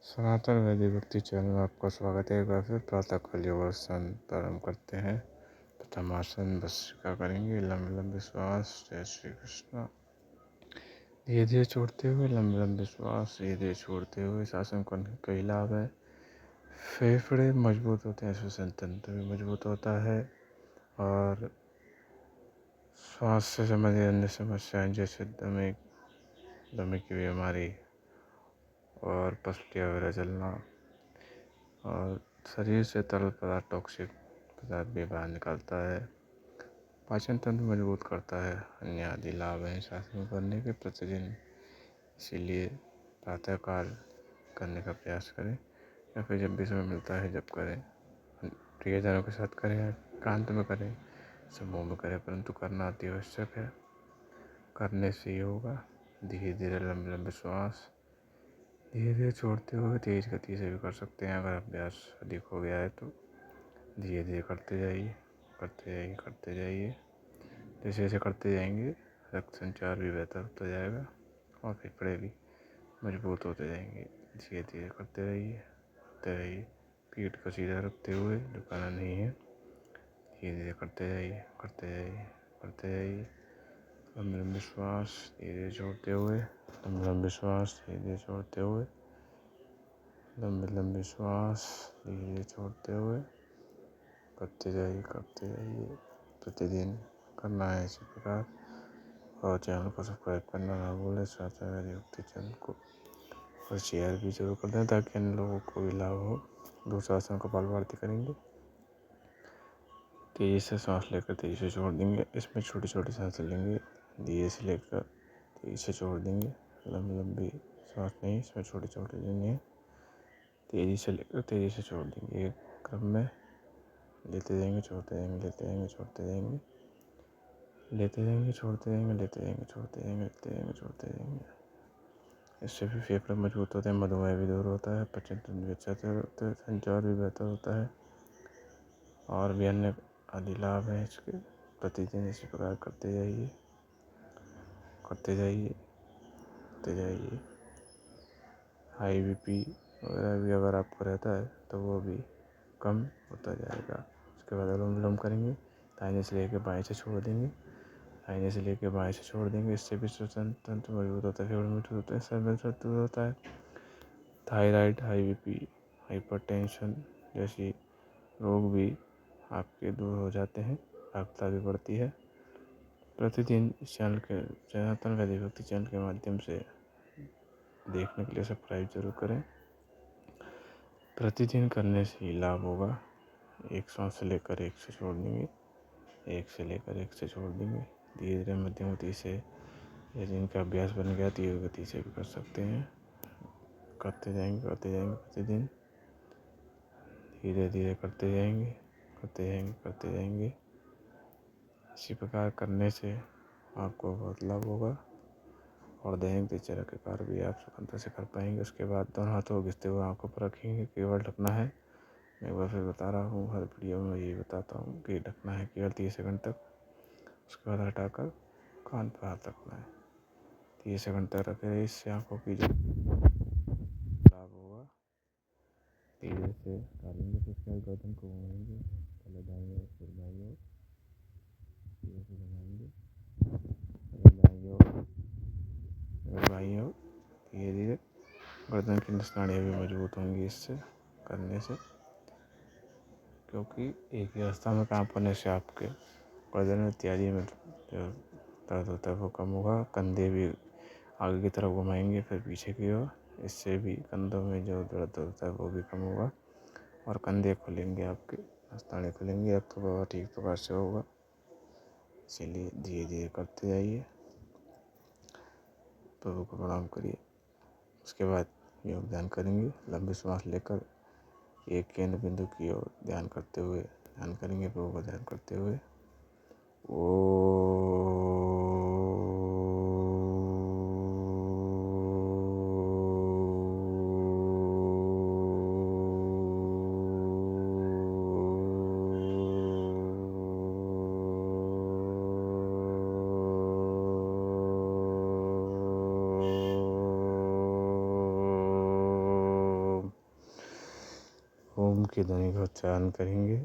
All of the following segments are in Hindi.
सनातन वैदिक भक्ति चैनल में आपका स्वागत है। एक बार फिर प्रातःकाल योगासन प्रारंभ करते हैं। प्रथम आसन भस्त्रिका करेंगे। लंबे लंबे श्वास। जय श्री कृष्ण। धीरे धीरे छोड़ते हुए लंबे लंबे श्वास धीरे धीरे छोड़ते हुए। इस आसन करने का कई लाभ है। फेफड़े मजबूत होते हैं, श्वसन तंत्र भी मजबूत होता है और श्वास से संबंधित अन्य समस्याएं जैसे दमे की बीमारी और पसलियाँ वगैरह चलना और शरीर से तरल पदार्थ टॉक्सिक पदार्थ भी बाहर निकालता है। पाचन तंत्र मजबूत करता है। अन्य आदि लाभ हैं इस आसन करने के प्रतिदिन। इसीलिए प्रातःकाल करने का प्रयास करें या फिर जब भी समय मिलता है जब करें। प्रियजनों के साथ करें, एकांत में करें, समूह में करें, परंतु करना अति आवश्यक है। करने से ही होगा। धीरे धीरे लंबे लंबे श्वास धीरे धीरे छोड़ते हुए तेज गति से भी कर सकते हैं। अगर अभ्यास अधिक हो गया है तो धीरे धीरे करते जाइए, करते जाइए, करते जाइए। जैसे जैसे करते जाएंगे रक्त संचार भी बेहतर होता जाएगा और फेफड़े भी मजबूत होते जाएंगे। धीरे धीरे करते रहिए, करते रहिए। पीठ को सीधा रखते हुए झुकाना नहीं है। धीरे धीरे करते जाइए, करते जाइए, करते जाइए। लंबे लंबे श्वास धीरे धीरे छोड़ते हुए, लंबे लंबे श्वास धीरे धीरे छोड़ते हुए, लंबे लंबे श्वास धीरे धीरे छोड़ते हुए। करते जाइए, करते जाइए। प्रतिदिन करना है इसी प्रकार। और चैनल को सब्सक्राइब करना ना भूलें। साथ में भक्ति चैनल को और शेयर भी जरूर कर दें ताकि अन्य लोगों को भी लाभ हो। दूसरा आसन कपालभाति करेंगे। तेजी से सांस लेकर तेजी से छोड़ देंगे। इसमें छोटी छोटी सांसें लेंगे। धीरे से लेकर तेजी से छोड़ देंगे। लंबी लंबी सांस नहीं, इसमें छोटी छोटी लेनी है। तेजी से लेकर तेजी से छोड़ देंगे। एक क्रम में लेते जाएंगे, छोड़ते जाएंगे, लेते जाएंगे, छोड़ते जाएंगे, लेते जाएंगे, छोड़ते जाएंगे, लेते जाएंगे, छोड़ते जाएंगे, लेते जाएंगे, छोड़ते जाएंगे। इससे भी फेफड़े मजबूत होते हैं, मधुमेह भी दूर होता है, पाचन तंत्र भी अच्छा होता है, संचार भी बेहतर होता है और भी अन्य आदि लाभ हैं इसके। प्रतिदिन इसी प्रकार करते जाइए, करते जाइए, करते जाइए। हाई बीपी वगैरह भी अगर आपको रहता है तो वो भी कम होता जाएगा। उसके बाद अनुलोम विलोम करेंगे। दाहिने से लेकर बाएं से छोड़ देंगे, दाहिने से लेकर बाएं से छोड़ देंगे। इससे भी श्वसन तंत्र मजबूत होता है, फेफड़े मजबूत होते हैं, सर में दर्द दूर होता है। थायराइड, हाई बीपी, हाइपरटेंशन जैसी रोग भी आपके दूर हो जाते हैं, भागता भी बढ़ती है। प्रतिदिन इस चैनल के सनातन वैदिक भक्ति चैनल के माध्यम से देखने के लिए सब्सक्राइब जरूर करें। प्रतिदिन करने से ही लाभ होगा। एक सांस से लेकर एक से छोड़ देंगे, एक से लेकर एक से छोड़ देंगे। धीरे धीरे मध्यम गति से यदि इनका अभ्यास बन गया तीव्र गति से भी कर सकते हैं। करते जाएंगे, करते जाएंगे। प्रतिदिन धीरे धीरे करते जाएंगे, करते जाएंगे, करते जाएंगे। इसी प्रकार करने से आपको बहुत लाभ होगा और दैनिक दिनचर्या के कार्य भी आप स्वतंत्रता से कर पाएंगे। उसके बाद दोनों हाथों को घिसते हुए आँखों पर रखेंगे। केवल ढकना है। मैं एक बार फिर बता रहा हूँ, हर वीडियो में यही बताता हूँ कि ढकना है केवल 30 सेकंड तक। उसके बाद हटाकर कान पर हाथ रखना है। 30 सेकंड तक रखे रहिए। इससे आँखों की जो लाभ होगा। धीरे से डालेंगे, फिर उसके बाद गर्दन को घुमाएंगे। पहले दाईं ओर फिर बाईं ओर, धीरे से घुमाएंगे। दाईं ओर फिर बाईं ओर, धीरे धीरे। गर्दन की नसनाड़ियाँ भी मजबूत होंगी इससे करने से, क्योंकि एक ही अवस्था में काम करने से आपके गर्दन इत्यादि में जो दर्द होता है वो कम होगा। कंधे भी आगे की तरफ घुमाएंगे फिर पीछे की ओर। इससे भी कंधों में जो दर्द होता है वो भी कम होगा और कंधे खुलेंगे, आपके नसनाड़ियाँ खुलेंगी। अब तो बहुत ठीक प्रकार से होगा। इसीलिए धीरे धीरे करते जाइए। प्रभु को प्रणाम करिए। उसके बाद योग ध्यान करेंगे। लंबी सांस लेकर एक केंद्र बिंदु की ओर ध्यान करते हुए ध्यान करेंगे। प्रभु का ध्यान करते हुए ओम की ध्वनि का उच्चारण करेंगे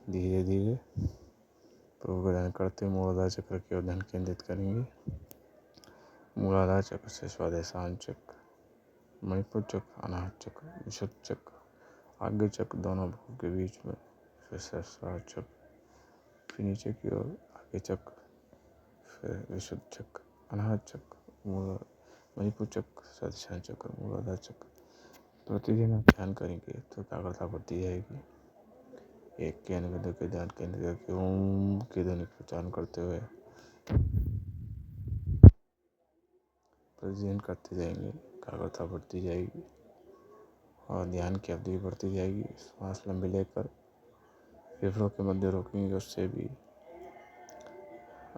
धीरे धीरे। प्रभु का ध्यान करते मूलाधार चक्र की ओर ध्यान केंद्रित करेंगे। मूलाधार चक्र से स्वादिष्ठान चक्र, मणिपुर चक्र, अनाहत चक्र, विशुद्ध चक्र, आगे चक्र दोनों भुजाओं के बीच में, फिर सहस्रार चक्र, फिर नीचे की ओर आगे चक्र, फिर विशुद्ध चक्र, अनाहत चक्र, मणिपुर चक्र, स्वादिष्ठान चक्र, मूलाधार चक्र। प्रतिदिन आप ध्यान करेंगे तो एकाग्रता बढ़ती जाएगी। एक के अनुगत के ध्यान केंद्रित करके ओम की ध्वनि का उच्चारण करते हुए प्रतिदिन करते जाएंगे, एकाग्रता बढ़ती जाएगी और ध्यान की अवधि बढ़ती जाएगी। श्वास लंबी लेकर फेफड़ों के मध्य रोकेंगे, उससे भी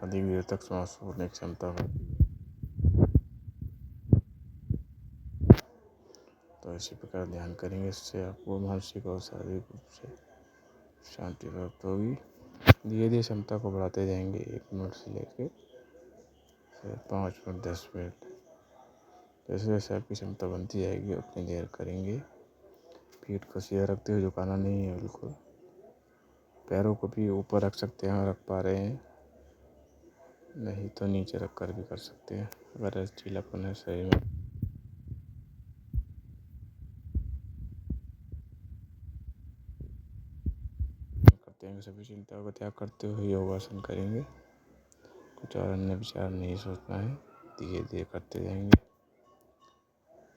अधिक देर तक श्वास रोकने की क्षमता बढ़ती है। तो इसी प्रकार ध्यान करेंगे, इससे आपको मानसिक और शारीरिक रूप से शांति प्राप्त होगी। धीरे धीरे क्षमता को बढ़ाते जाएंगे, 1 मिनट से लेकर फिर 5 मिनट, 10 मिनट। जैसे जैसे आपकी क्षमता बनती जाएगी उतनी देर करेंगे। पीठ को सीधा रखते हुए झुकाना नहीं है बिल्कुल। पैरों को भी ऊपर रख सकते हैं, रख पा रहे हैं, नहीं तो नीचे रख कर भी कर सकते हैं अगर लचीलापन है शरीर में। करते हैं सभी चिंता को त्याग करते हुए योगासन करेंगे। कुछ और अन्य विचार नहीं सोचना है, धीरे धीरे करते जाएंगे,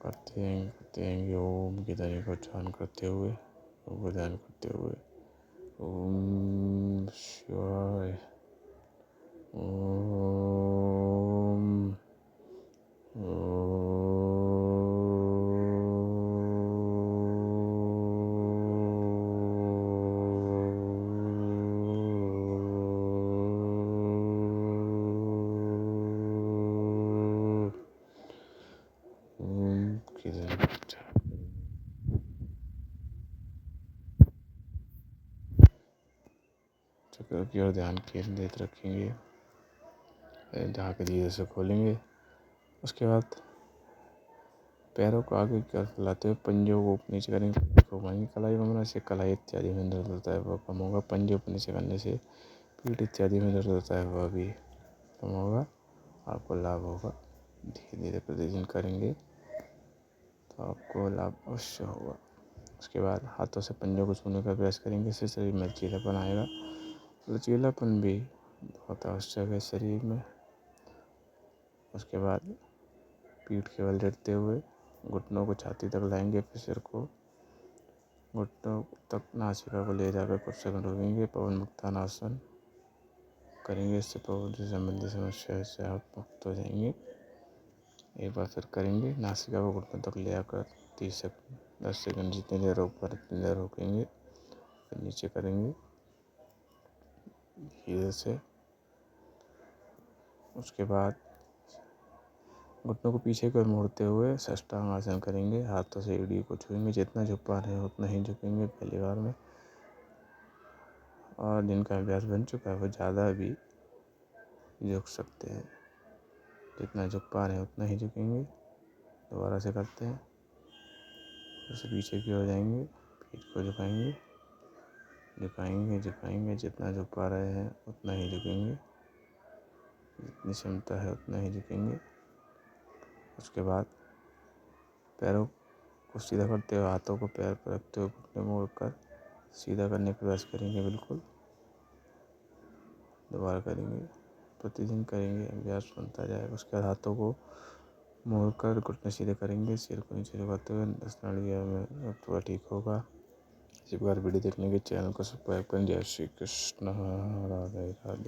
करते जाएंगे। ओम की ध्वनि का उच्चारण करते हुए, ओम ध्यान करते हुए, ओम शिवाय, ओम, की ध्वनि का उच्चारण चक्र की ओर ध्यान केंद्रित रखेंगे। ढाक धीरे से खोलेंगे। उसके बाद पैरों को आगे की तरफ फैलाते हुए पंजों को ऊपर नीचे करेंगे, घुमाएंगे। कलाई भ्रमण से कलाई इत्यादि में दर्द होता है वह कम होगा। पंजे ऊपर नीचे करने से पीठ इत्यादि में दर्द होता है वह भी कम होगा, आपको लाभ होगा। धीरे धीरे प्रतिदिन करेंगे तो आपको लाभ अवश्य होगा। उसके बाद हाथों से पंजों को छूने का प्रयास करेंगे, इससे शरीर में लचीलापन आएगा। लचीलापन भी बहुत आवश्यक है शरीर में। उसके बाद पीठ केवल लेटते हुए घुटनों को छाती तक लाएंगे, फिर सिर को घुटनों तक नासिका को ले जाकर कुछ सेकंड रुकेंगे। पवन मुक्तानासन करेंगे, इससे पवन से संबंधित समस्या से आप मुक्त हो जाएंगे। एक बार फिर करेंगे, नासिका को घुटनों तक ले आकर 30 सेकंड 10 सेकंड जितनी देर रोक पर उतनी देर रोकेंगे, फिर नीचे करेंगे धीरे से। उसके बाद घुटनों को पीछे की ओर मोड़ते हुए साष्टांग आसन करेंगे। हाथों से एड़ी को छुएंगे, जितना झुक पा रहे हैं उतना ही झुकेंगे पहली बार में, और जिनका अभ्यास बन चुका है वो ज़्यादा भी झुक सकते हैं। जितना झुक पा रहे हैं उतना ही झुकेंगे। दोबारा से करते हैं, जैसे पीछे की ओर जाएंगे, पीठ को झुकाएंगे, झुकाएंगे झुकाएंगे, जितना झुक पा रहे हैं उतना ही झुकेंगे, जितनी क्षमता है उतना ही झुकेंगे। उसके बाद पैरों को सीधा करते हुए हाथों को पैर पर रखते हुए घुटने मोड़कर सीधा करने का प्रयास करेंगे बिल्कुल। दोबारा करेंगे, प्रतिदिन करेंगे, अभ्यास बनता जाएगा। उसके बाद हाथों को मोड़कर घुटने सीधे करेंगे, सिर को नीचे झुकाते हुए। 10 नाड़ियों में थोड़ा ठीक होगा। इसी प्रकार वीडियो देखने के चैनल को सब्सक्राइब करें। जय श्री कृष्ण, राधे राधे।